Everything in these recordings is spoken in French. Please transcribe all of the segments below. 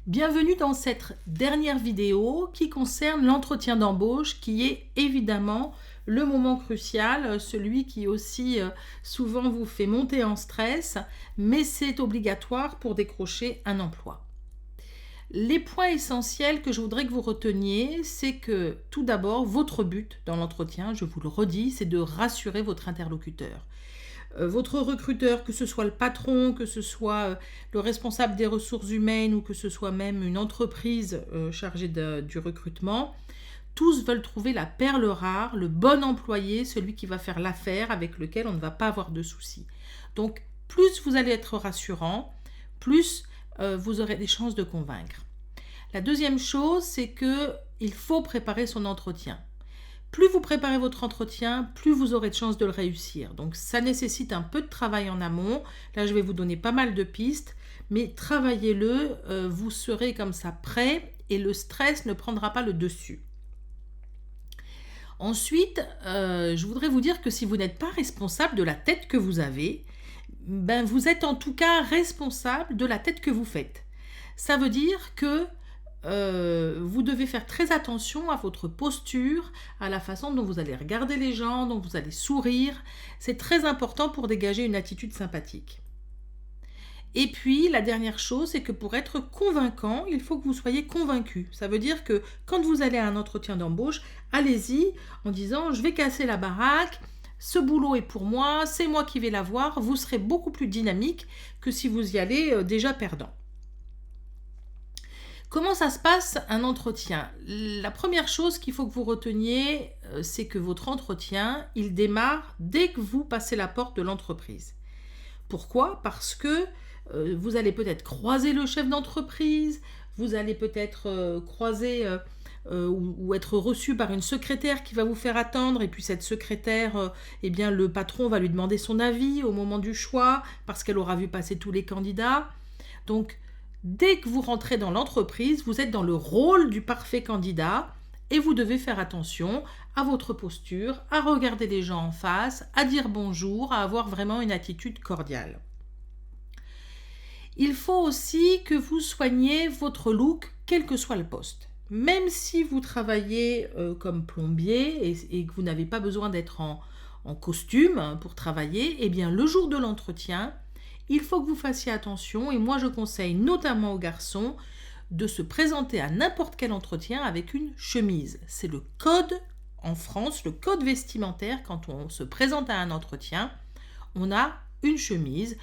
Bienvenue dans cette dernière vidéo qui concerne l'entretien d'embauche, qui est évidemment le moment crucial, celui qui aussi souvent vous fait monter en stress, mais c'est obligatoire pour décrocher un emploi. Les points essentiels que je voudrais que vous reteniez, c'est que tout d'abord, votre but dans l'entretien, je vous le redis, c'est de rassurer votre interlocuteur. Votre recruteur, que ce soit le patron, que ce soit le responsable des ressources humaines ou que ce soit même une entreprise chargée du recrutement, tous veulent trouver la perle rare, le bon employé, celui qui va faire l'affaire, avec lequel on ne va pas avoir de soucis. Donc, plus vous allez être rassurant, plus vous aurez des chances de convaincre. La deuxième chose, c'est qu'il faut préparer son entretien. Plus vous préparez votre entretien, plus vous aurez de chances de le réussir. Donc ça nécessite un peu de travail en amont. Là, je vais vous donner pas mal de pistes, mais travaillez-le, vous serez comme ça prêt et le stress ne prendra pas le dessus. Ensuite, je voudrais vous dire que si vous n'êtes pas responsable de la tête que vous avez, vous êtes en tout cas responsable de la tête que vous faites. Ça veut dire que vous devez faire très attention à votre posture, à la façon dont vous allez regarder les gens, dont vous allez sourire. C'est très important pour dégager une attitude sympathique. Et puis, la dernière chose, c'est que pour être convaincant, il faut que vous soyez convaincu. Ça veut dire que quand vous allez à un entretien d'embauche, allez-y en disant « je vais casser la baraque », ce boulot est pour moi, c'est moi qui vais l'avoir. Vous serez beaucoup plus dynamique que si vous y allez déjà perdant. Comment ça se passe un entretien? La première chose qu'il faut que vous reteniez, c'est que votre entretien, il démarre dès que vous passez la porte de l'entreprise. Pourquoi? Parce que vous allez peut-être croiser le chef d'entreprise, vous allez peut-être croiser ou être reçu par une secrétaire qui va vous faire attendre, et puis cette secrétaire, le patron va lui demander son avis au moment du choix, parce qu'elle aura vu passer tous les candidats. Donc, dès que vous rentrez dans l'entreprise, vous êtes dans le rôle du parfait candidat et vous devez faire attention à votre posture, à regarder les gens en face, à dire bonjour, à avoir vraiment une attitude cordiale. Il faut aussi que vous soigniez votre look, quel que soit le poste. Même si vous travaillez comme plombier et que vous n'avez pas besoin d'être en costume pour travailler, eh bien le jour de l'entretien, il faut que vous fassiez attention, et moi je conseille notamment aux garçons de se présenter à n'importe quel entretien avec une chemise. C'est le code en France, le code vestimentaire. Quand on se présente à un entretien, on a une chemise,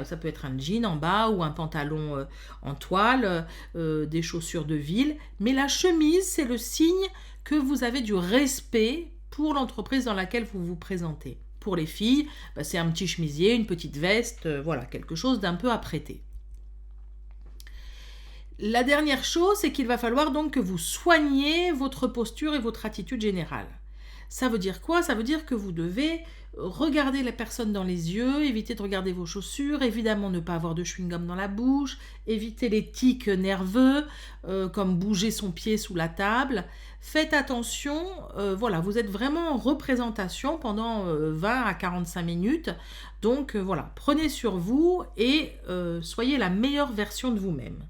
ça peut être un jean en bas ou un pantalon en toile, des chaussures de ville, mais la chemise, c'est le signe que vous avez du respect pour l'entreprise dans laquelle vous vous présentez. Pour les filles, c'est un petit chemisier, une petite veste, voilà, quelque chose d'un peu apprêté. La dernière chose, c'est qu'il va falloir donc que vous soigniez votre posture et votre attitude générale. Ça veut dire quoi? Ça veut dire que vous devez regarder la personne dans les yeux, éviter de regarder vos chaussures, évidemment ne pas avoir de chewing-gum dans la bouche, éviter les tics nerveux, comme bouger son pied sous la table. Faites attention, voilà, vous êtes vraiment en représentation pendant 20 à 45 minutes. Donc voilà, prenez sur vous et soyez la meilleure version de vous-même.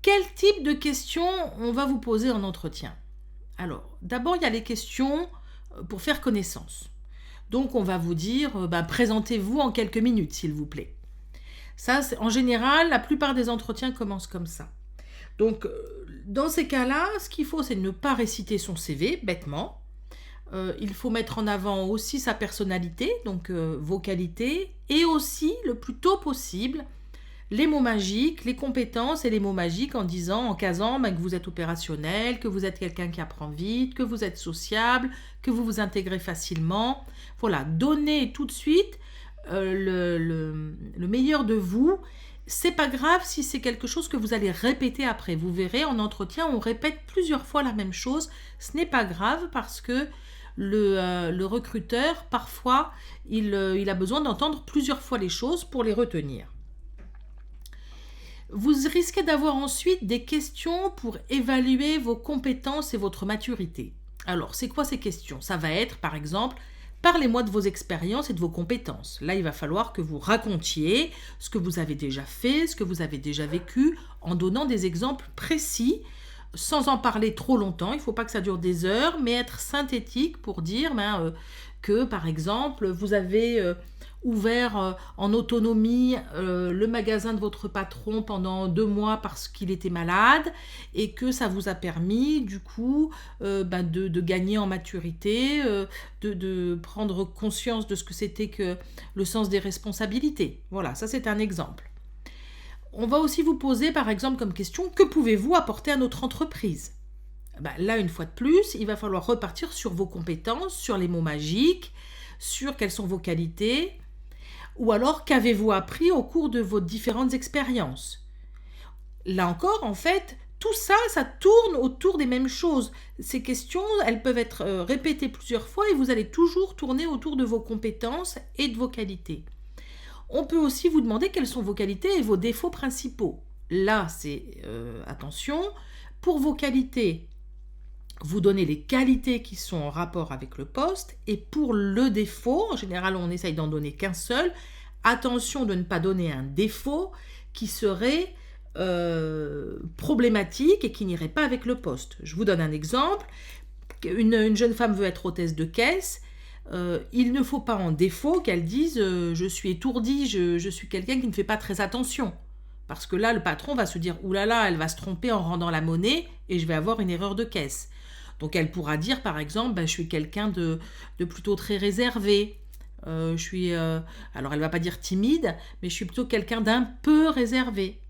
Quel type de questions on va vous poser en entretien? Alors, d'abord, il y a les questions pour faire connaissance. Donc, on va vous dire, présentez-vous en quelques minutes, s'il vous plaît. Ça, en général, la plupart des entretiens commencent comme ça. Donc, dans ces cas-là, ce qu'il faut, c'est ne pas réciter son CV, bêtement. Il faut mettre en avant aussi sa personnalité, donc vos qualités, et aussi, le plus tôt possible, les mots magiques, les compétences et les mots magiques en casant que vous êtes opérationnel, que vous êtes quelqu'un qui apprend vite, que vous êtes sociable, que vous vous intégrez facilement. Voilà, donnez tout de suite le meilleur de vous. C'est pas grave si c'est quelque chose que vous allez répéter après. Vous verrez, en entretien, on répète plusieurs fois la même chose. Ce n'est pas grave parce que le recruteur, parfois, il a besoin d'entendre plusieurs fois les choses pour les retenir. Vous risquez d'avoir ensuite des questions pour évaluer vos compétences et votre maturité. Alors, c'est quoi ces questions? Ça va être, par exemple, Parlez-moi de vos expériences et de vos compétences. Là, il va falloir que vous racontiez ce que vous avez déjà fait, ce que vous avez déjà vécu, en donnant des exemples précis, sans en parler trop longtemps. Il ne faut pas que ça dure des heures, mais être synthétique pour dire que, par exemple, vous avez ouvert en autonomie le magasin de votre patron pendant 2 mois parce qu'il était malade et que ça vous a permis du coup de gagner en maturité, de prendre conscience de ce que c'était que le sens des responsabilités. Voilà, ça c'est un exemple. On va aussi vous poser par exemple comme question: que pouvez-vous apporter à notre entreprise? Là, une fois de plus, il va falloir repartir sur vos compétences, sur les mots magiques, sur quelles sont vos qualités, ou alors qu'avez-vous appris au cours de vos différentes expériences. Là encore, en fait, tout ça, ça tourne autour des mêmes choses. Ces questions, elles peuvent être répétées plusieurs fois et vous allez toujours tourner autour de vos compétences et de vos qualités. On peut aussi vous demander quelles sont vos qualités et vos défauts principaux. Là, c'est attention, pour vos qualités, vous donnez les qualités qui sont en rapport avec le poste, et pour le défaut, en général on essaye d'en donner qu'un seul. Attention de ne pas donner un défaut qui serait problématique et qui n'irait pas avec le poste. Je vous donne un exemple. Une jeune femme veut être hôtesse de caisse. Il ne faut pas en défaut qu'elle dise je suis étourdie, je suis quelqu'un qui ne fait pas très attention. Parce que là, le patron va se dire oulala, elle va se tromper en rendant la monnaie et je vais avoir une erreur de caisse. Donc elle pourra dire par exemple je suis quelqu'un de plutôt très réservé. Alors elle ne va pas dire timide, mais je suis plutôt quelqu'un d'un peu réservé.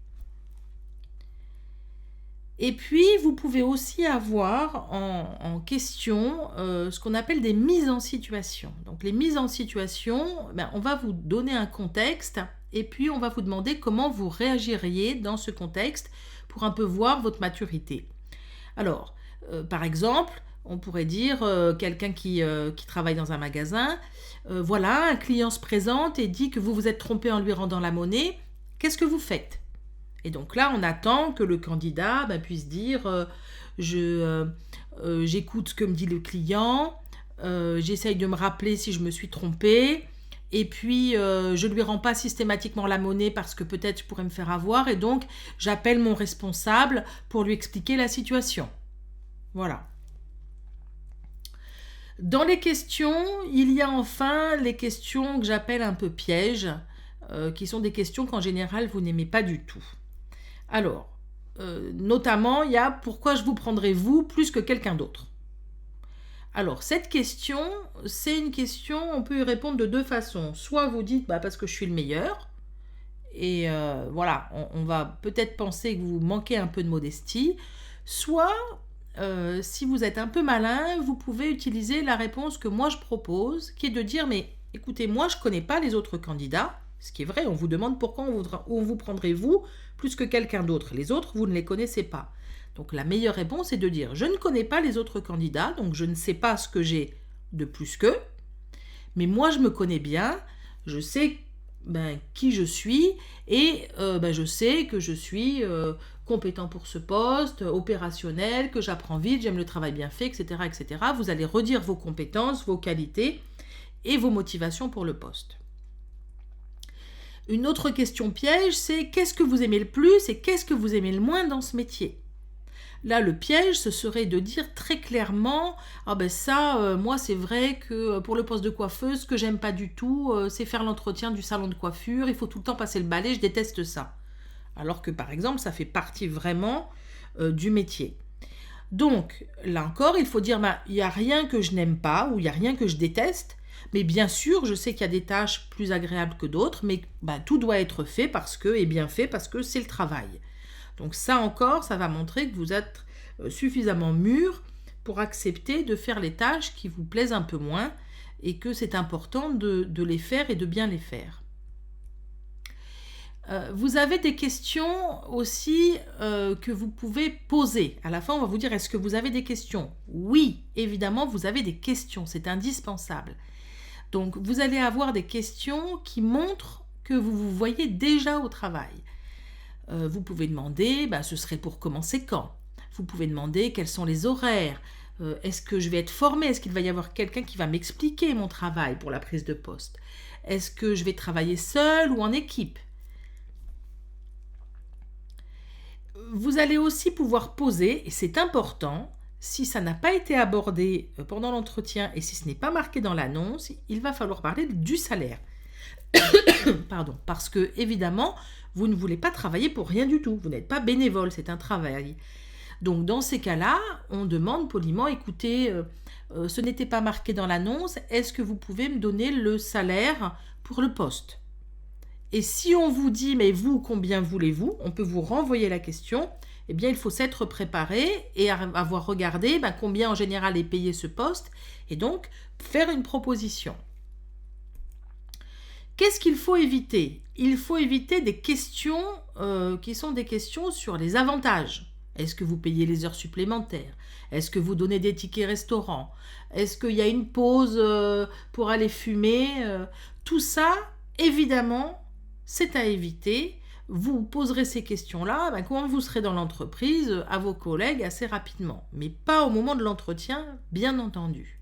Et puis, vous pouvez aussi avoir en question ce qu'on appelle des mises en situation. Donc, les mises en situation, on va vous donner un contexte et puis on va vous demander comment vous réagiriez dans ce contexte pour un peu voir votre maturité. Alors, par exemple, on pourrait dire quelqu'un qui travaille dans un magasin, voilà, un client se présente et dit que vous vous êtes trompé en lui rendant la monnaie, qu'est-ce que vous faites ? Et donc là, on attend que le candidat puisse dire j'écoute ce que me dit le client, j'essaye de me rappeler si je me suis trompé, et puis je ne lui rends pas systématiquement la monnaie parce que peut-être je pourrais me faire avoir, et donc j'appelle mon responsable pour lui expliquer la situation. Voilà. Dans les questions, il y a enfin les questions que j'appelle un peu pièges, qui sont des questions qu'en général vous n'aimez pas du tout. Alors, notamment, il y a pourquoi je vous prendrai vous plus que quelqu'un d'autre. Alors, cette question, c'est une question, on peut y répondre de 2 façons. Soit vous dites parce que je suis le meilleur, et voilà, on va peut-être penser que vous manquez un peu de modestie. Soit, si vous êtes un peu malin, vous pouvez utiliser la réponse que moi je propose, qui est de dire mais écoutez, moi je ne connais pas les autres candidats. Ce qui est vrai, on vous demande pourquoi on vous prendrait vous plus que quelqu'un d'autre. Les autres, vous ne les connaissez pas. Donc la meilleure réponse est de dire je ne connais pas les autres candidats, donc je ne sais pas ce que j'ai de plus qu'eux, mais moi je me connais bien, je sais qui je suis et je sais que je suis compétent pour ce poste, opérationnel, que j'apprends vite, j'aime le travail bien fait, etc., etc. Vous allez redire vos compétences, vos qualités et vos motivations pour le poste. Une autre question piège, c'est qu'est-ce que vous aimez le plus et qu'est-ce que vous aimez le moins dans ce métier ? Là, le piège, ce serait de dire très clairement « Ah moi, c'est vrai que pour le poste de coiffeuse, ce que j'aime pas du tout, c'est faire l'entretien du salon de coiffure, il faut tout le temps passer le balai, je déteste ça. » Alors que, par exemple, ça fait partie vraiment du métier. Donc, là encore, il faut dire il n'y a rien que je n'aime pas ou il n'y a rien que je déteste. Mais bien sûr, je sais qu'il y a des tâches plus agréables que d'autres, mais tout doit être fait et bien fait parce que c'est le travail. Donc ça encore, ça va montrer que vous êtes suffisamment mûr pour accepter de faire les tâches qui vous plaisent un peu moins et que c'est important de les faire et de bien les faire. Vous avez des questions aussi que vous pouvez poser. À la fin, on va vous dire est-ce que vous avez des questions ? Oui, évidemment, vous avez des questions, c'est indispensable. Donc, vous allez avoir des questions qui montrent que vous vous voyez déjà au travail. Vous pouvez demander, ce serait pour commencer quand ? Vous pouvez demander quels sont les horaires ? Est-ce que je vais être formée? Est-ce qu'il va y avoir quelqu'un qui va m'expliquer mon travail pour la prise de poste? Est-ce que je vais travailler seule ou en équipe? Vous allez aussi pouvoir poser, et c'est important, si ça n'a pas été abordé pendant l'entretien et si ce n'est pas marqué dans l'annonce, il va falloir parler du salaire. Pardon, parce que évidemment, vous ne voulez pas travailler pour rien du tout. Vous n'êtes pas bénévole, c'est un travail. Donc dans ces cas-là, on demande poliment, écoutez, ce n'était pas marqué dans l'annonce, est-ce que vous pouvez me donner le salaire pour le poste? Et si on vous dit, mais vous, combien voulez-vous? On peut vous renvoyer la question. Eh bien, il faut s'être préparé et avoir regardé combien en général est payé ce poste et donc faire une proposition. Qu'est-ce qu'il faut éviter? Il faut éviter des questions qui sont des questions sur les avantages. Est-ce que vous payez les heures supplémentaires? Est-ce que vous donnez des tickets restaurants? Est-ce qu'il y a une pause pour aller fumer? Tout ça, évidemment, c'est à éviter. Vous poserez ces questions-là quand vous serez dans l'entreprise à vos collègues assez rapidement, mais pas au moment de l'entretien, bien entendu.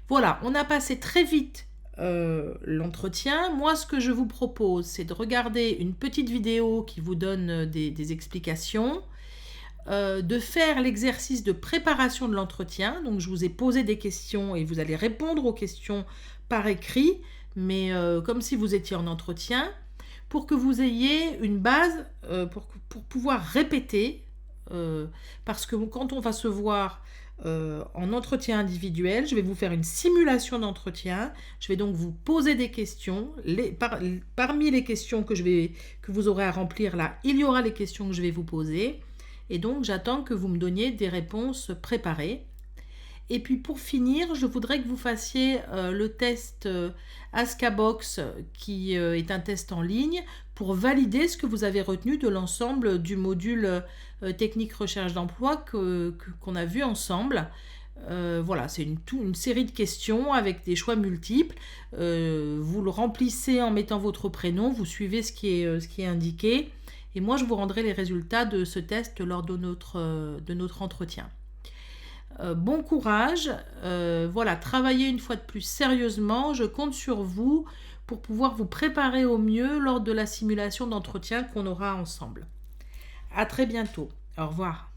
Voilà, on a passé très vite l'entretien. Moi, ce que je vous propose, c'est de regarder une petite vidéo qui vous donne des explications, de faire l'exercice de préparation de l'entretien. Donc, je vous ai posé des questions et vous allez répondre aux questions par écrit, mais comme si vous étiez en entretien, pour que vous ayez une base pour pouvoir répéter, parce que quand on va se voir en entretien individuel, je vais vous faire une simulation d'entretien, je vais donc vous poser des questions, parmi les questions que vous aurez à remplir là, il y aura les questions que je vais vous poser, et donc j'attends que vous me donniez des réponses préparées. Et puis pour finir, je voudrais que vous fassiez le test Ascabox, qui est un test en ligne, pour valider ce que vous avez retenu de l'ensemble du module technique recherche d'emploi qu'on a vu ensemble. Voilà, c'est une série de questions avec des choix multiples. Vous le remplissez en mettant votre prénom, vous suivez ce qui est indiqué. Et moi, je vous rendrai les résultats de ce test lors de notre entretien. Bon courage, voilà, travaillez une fois de plus sérieusement, je compte sur vous pour pouvoir vous préparer au mieux lors de la simulation d'entretien qu'on aura ensemble. À très bientôt, au revoir.